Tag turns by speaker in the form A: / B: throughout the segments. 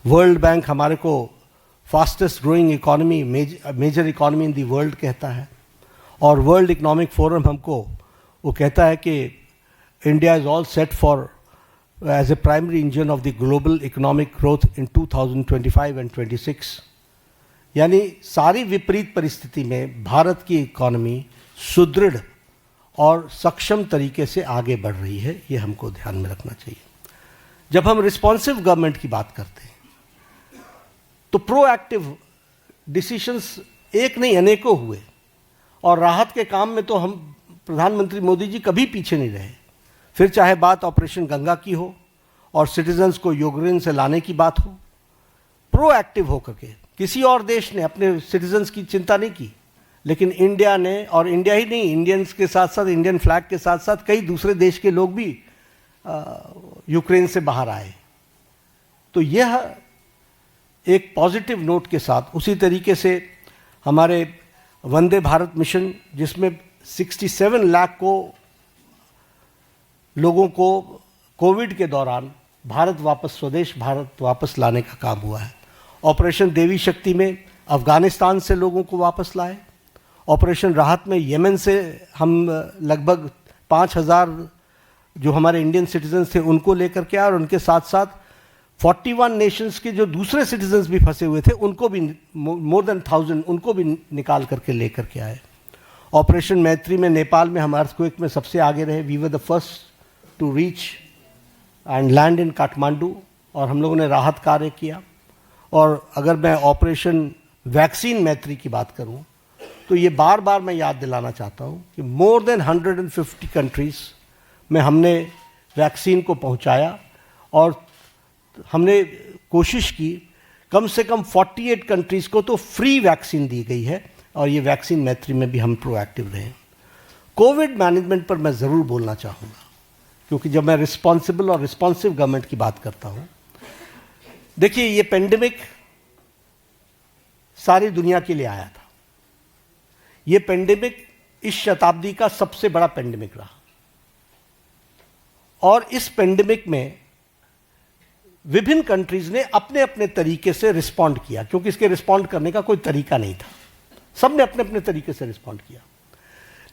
A: World Bank हमारे को fastest growing economy, major economy in the world कहता है, और वर्ल्ड इकोनॉमिक फोरम हमको वो कहता है कि India is all set for as a primary engine of the global economic growth in 2025 and 26। यानी सारी विपरीत परिस्थिति में भारत की इकोनॉमी सुदृढ़ और सक्षम तरीके से आगे बढ़ रही है, ये हमको ध्यान में रखना चाहिए। जब हम रिस्पॉन्सिव गवर्नमेंट की बात करते हैं तो प्रोएक्टिव डिसीशंस एक नहीं अनेकों हुए, और राहत के काम में तो हम प्रधानमंत्री मोदी जी कभी पीछे नहीं रहे। फिर चाहे बात ऑपरेशन गंगा की हो और सिटीजन्स को यूक्रेन से लाने की बात हो, प्रोएक्टिव होकर के किसी और देश ने अपने सिटीजन्स की चिंता नहीं की, लेकिन इंडिया ने, और इंडिया ही नहीं, इंडियंस के साथ साथ, इंडियन फ्लैग के साथ साथ कई दूसरे देश के लोग भी यूक्रेन से बाहर आए। तो यह एक पॉजिटिव नोट के साथ, उसी तरीके से हमारे वंदे भारत मिशन, जिसमें 67 लाख लोगों को कोविड के दौरान भारत वापस, स्वदेश भारत वापस लाने का काम हुआ है। ऑपरेशन देवी शक्ति में अफगानिस्तान से लोगों को वापस लाए। ऑपरेशन राहत में यमन से हम लगभग 5000 जो हमारे इंडियन सिटीजन्स थे उनको लेकर के आए, और उनके साथ साथ 41 नेशंस के जो दूसरे सिटीजन्स भी फंसे हुए थे उनको भी, मोर देन 1000, उनको भी निकाल करके लेकर के आए। ऑपरेशन मैत्री में नेपाल में हम अर्थक्वेक में सबसे आगे रहे। We were the first to reach and land in Kathmandu, और हम लोगों ने राहत कार्य किया। और अगर मैं ऑपरेशन वैक्सीन मैत्री की बात करूं तो ये बार बार मैं याद दिलाना चाहता हूं कि मोर देन 150 कंट्रीज़ में हमने वैक्सीन को पहुंचाया, और हमने कोशिश की कम से कम 48 कंट्रीज़ को तो फ्री वैक्सीन दी गई है, और ये वैक्सीन मैत्री में भी हम प्रोएक्टिव रहे। कोविड मैनेजमेंट पर मैं ज़रूर बोलना चाहूँगा, क्योंकि जब मैं रिस्पॉन्सिबल और रिस्पॉन्सिव गवर्नमेंट की बात करता हूँ, देखिए ये पेंडेमिक सारी दुनिया के लिए आया था। ये पेंडेमिक इस शताब्दी का सबसे बड़ा पेंडेमिक रहा, और इस पेंडेमिक में विभिन्न कंट्रीज ने अपने अपने तरीके से रिस्पॉन्ड किया, क्योंकि इसके रिस्पॉन्ड करने का कोई तरीका नहीं था। सब ने अपने अपने तरीके से रिस्पॉन्ड किया।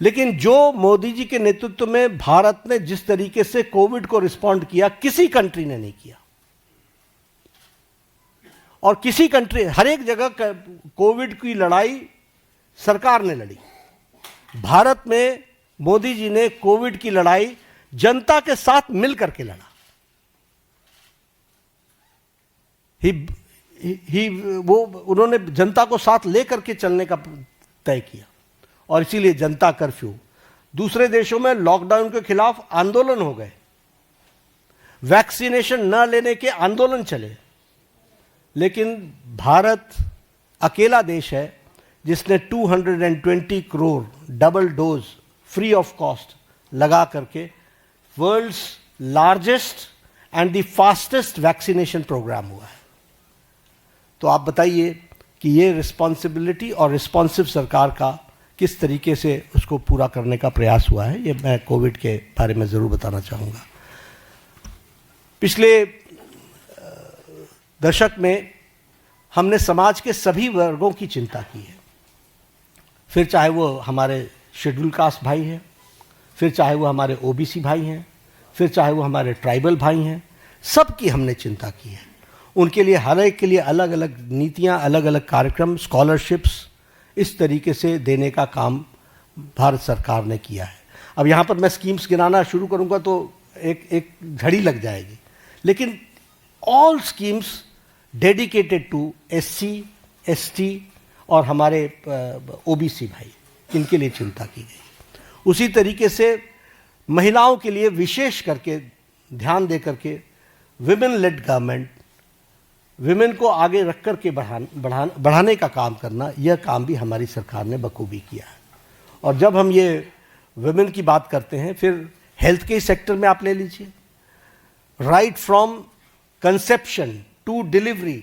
A: लेकिन जो मोदी जी के नेतृत्व में भारत ने जिस तरीके से कोविड को रिस्पॉन्ड किया, किसी कंट्री ने नहीं किया। और किसी कंट्री, हर एक जगह कोविड की लड़ाई सरकार ने लड़ी। भारत में मोदी जी ने कोविड की लड़ाई जनता के साथ मिलकर के लड़ा। उन्होंने जनता को साथ लेकर के चलने का तय किया, और इसीलिए जनता कर्फ्यू, दूसरे देशों में लॉकडाउन के खिलाफ आंदोलन हो गए, वैक्सीनेशन न लेने के आंदोलन चले। लेकिन भारत अकेला देश है जिसने 220 crore double dose free of cost लगा करके world's largest and the fastest vaccination program हुआ है। तो आप बताइए कि ये रिस्पॉन्सिबिलिटी और रिस्पॉन्सिव सरकार का किस तरीके से उसको पूरा करने का प्रयास हुआ है, ये मैं कोविड के बारे में ज़रूर बताना चाहूँगा। पिछले दशक में हमने समाज के सभी वर्गों की चिंता की है, फिर चाहे वो हमारे शेड्यूल कास्ट भाई हैं, फिर चाहे वो हमारे ओबीसी भाई हैं, फिर चाहे वो हमारे ट्राइबल भाई हैं, सबकी हमने चिंता की है। उनके लिए, हर एक के लिए अलग अलग नीतियाँ, अलग अलग कार्यक्रम, स्कॉलरशिप्स इस तरीके से देने का काम भारत सरकार ने किया है। अब यहाँ पर मैं स्कीम्स गिनाना शुरू करूँगा तो एक घड़ी लग जाएगी, लेकिन all schemes dedicated to SC, ST और हमारे OBC भाई, इनके लिए चिंता की गई। उसी तरीके से महिलाओं के लिए विशेष करके ध्यान दे करके विमेन लेड गवर्नमेंट, विमेन को आगे रख कर के बढ़ाने का काम करना, यह काम भी हमारी सरकार ने बखूबी किया है। और जब हम ये विमेन की बात करते हैं, फिर हेल्थ के सेक्टर में आप ले लीजिए, right from conception to delivery,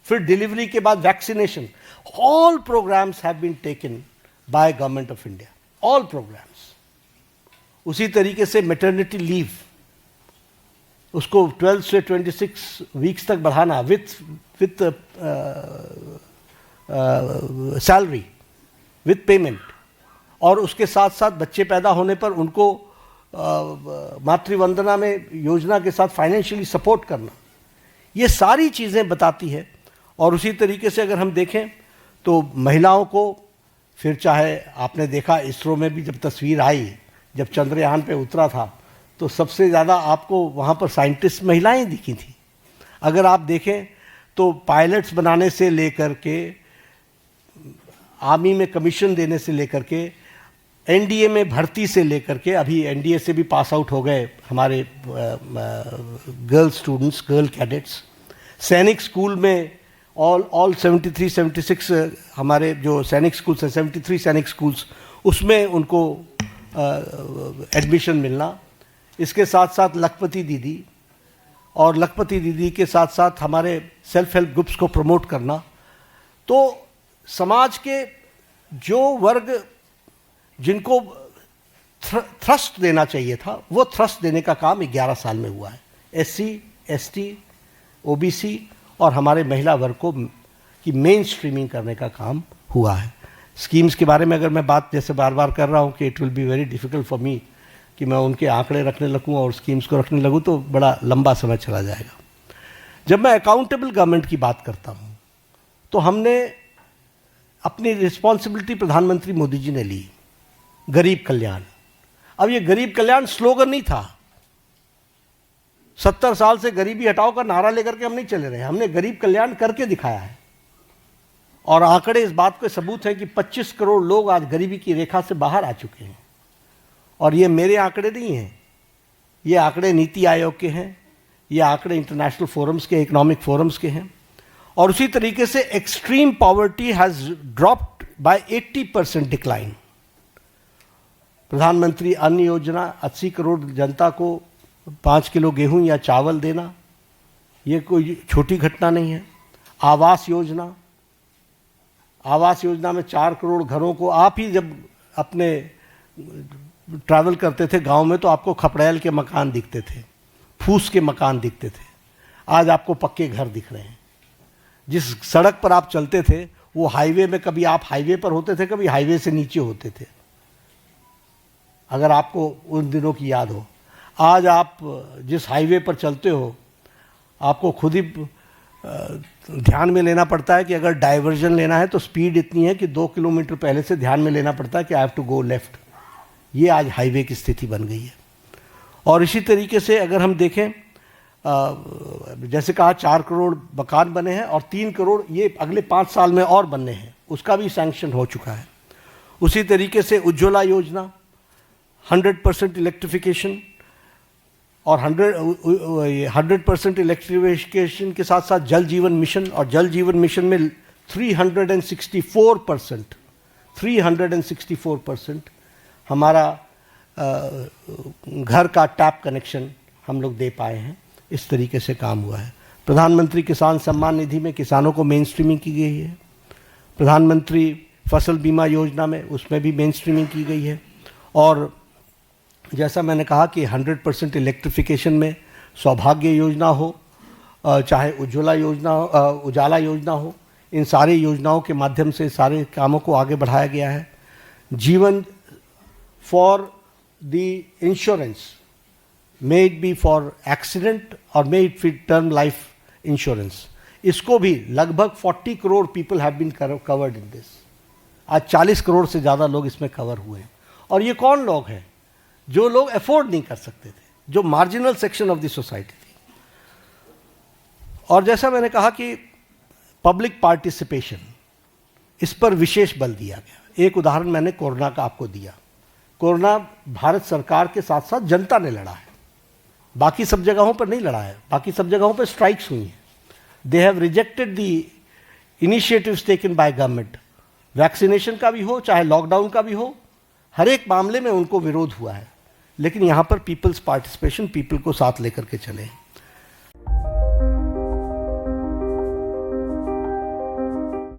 A: फिर डिलीवरी के बाद vaccination, all programs have been taken by Government of India, all programs. उसी तरीके से मैटरनिटी लीव, उसको 12 से 26 वीक्स तक बढ़ाना विथ सैलरी, विथ पेमेंट, और उसके साथ साथ बच्चे पैदा होने पर उनको मातृवंदना में योजना के साथ फाइनेंशियली सपोर्ट करना, ये सारी चीज़ें बताती है। और उसी तरीके से अगर हम देखें तो महिलाओं को, फिर चाहे आपने देखा इसरो में भी जब तस्वीर आई, जब चंद्रयान पे उतरा था, तो सबसे ज़्यादा आपको वहाँ पर साइंटिस्ट महिलाएं दिखी थी। अगर आप देखें तो पायलट्स बनाने से लेकर के, आर्मी में कमीशन देने से लेकर के, एनडीए में भर्ती से लेकर के, अभी एनडीए से भी पास आउट हो गए हमारे गर्ल स्टूडेंट्स, गर्ल कैडेट्स, सैनिक स्कूल में ऑल 76 हमारे जो सैनिक स्कूल्स हैं, 73 सैनिक स्कूल्स, उसमें उनको एडमिशन मिलना। इसके साथ साथ लखपति दीदी, और लखपति दीदी के साथ साथ हमारे सेल्फ हेल्प ग्रुप्स को प्रमोट करना। तो समाज के जो वर्ग जिनको थ्रस्ट देना चाहिए था, वो थ्रस्ट देने का काम 11 साल में हुआ है। SC, ST, OBC और हमारे महिला वर्ग को की मेन स्ट्रीमिंग करने का काम हुआ है। स्कीम्स के बारे में अगर मैं बात जैसे बार बार कर रहा हूँ कि it will be very difficult for me कि मैं उनके आंकड़े रखने लगूँ और स्कीम्स को रखने लगूँ तो बड़ा लंबा समय चला जाएगा। जब मैं अकाउंटेबल गवर्नमेंट की बात करता हूँ तो हमने अपनी रिस्पॉन्सिबिलिटी प्रधानमंत्री मोदी जी ने ली, गरीब कल्याण। अब ये गरीब कल्याण स्लोगन नहीं था, 70 साल से गरीबी हटाओ का नारा लेकर के हम नहीं चले रहे, हमने गरीब कल्याण करके दिखाया है। और आंकड़े इस बात के सबूत हैं कि 25 करोड़ लोग आज गरीबी की रेखा से बाहर आ चुके हैं। और ये मेरे आंकड़े नहीं हैं, ये आंकड़े नीति आयोग के हैं, ये आंकड़े इंटरनेशनल फोरम्स के, इकोनॉमिक फोरम्स के हैं। और उसी तरीके से extreme poverty has dropped by 80% decline. Pradhan Mantri Anna योजना, 80 करोड़ जनता को 5 किलो गेहूं या चावल देना, ये कोई छोटी घटना नहीं है। आवास योजना, आवास योजना में 4 करोड़ घरों को, आप ही जब अपने ट्रैवल करते थे गांव में तो आपको खपड़ैल के मकान दिखते थे, फूस के मकान दिखते थे, आज आपको पक्के घर दिख रहे हैं। जिस सड़क पर आप चलते थे वो हाईवे में, कभी आप हाईवे पर होते थे, कभी हाईवे से नीचे होते थे, अगर आपको उन दिनों की याद हो। आज आप जिस हाईवे पर चलते हो आपको खुद ही ध्यान में लेना पड़ता है कि अगर डाइवर्जन लेना है तो स्पीड इतनी है कि 2 किलोमीटर पहले से ध्यान में लेना पड़ता है कि I have to go left. ये आज हाईवे की स्थिति बन गई है। और इसी तरीके से अगर हम देखें, जैसे कहा 4 करोड़ मकान बने हैं और 3 करोड़ ये अगले 5 साल में और बनने हैं, उसका भी सैंक्शन हो चुका है। उसी तरीके से उज्ज्वला योजना, 100% इलेक्ट्रिफिकेशन, और 100% इलेक्ट्रिफिकेशन के साथ साथ जल जीवन मिशन, और जल जीवन मिशन में 364% हमारा घर का टैप कनेक्शन हम लोग दे पाए हैं। इस तरीके से काम हुआ है। प्रधानमंत्री किसान सम्मान निधि में किसानों को मेन स्ट्रीमिंग की गई है। प्रधानमंत्री फसल बीमा योजना में उसमें भी मेन स्ट्रीमिंग की गई है। और जैसा मैंने कहा कि 100% इलेक्ट्रिफिकेशन में सौभाग्य योजना हो, चाहे उज्ज्वला योजना हो, उजाला योजना हो, इन सारी योजनाओं के माध्यम से सारे कामों को आगे बढ़ाया गया है। जीवन for the insurance, may it be for accident और may it be term life insurance, इसको भी लगभग 40 crore people have been covered in this. आज 40 करोड़ से ज़्यादा लोग इसमें कवर हुए हैं। और ये कौन लोग हैं? जो लोग अफोर्ड नहीं कर सकते थे, जो marginal section of the society थी। और जैसा मैंने कहा कि पब्लिक पार्टिसिपेशन, इस पर विशेष बल दिया गया। एक उदाहरण मैंने कोरोना का आपको दिया। कोरोना भारत सरकार के साथ साथ जनता ने लड़ा है, बाकी सब जगहों पर नहीं लड़ा है। बाकी सब जगहों पर स्ट्राइक्स हुई हैं। They have rejected the initiatives taken by government. Vaccination का भी हो चाहे लॉकडाउन का भी हो, हर एक मामले में उनको विरोध हुआ है। लेकिन यहाँ पर पीपल्स पार्टिसिपेशन, पीपल को साथ लेकर के चले।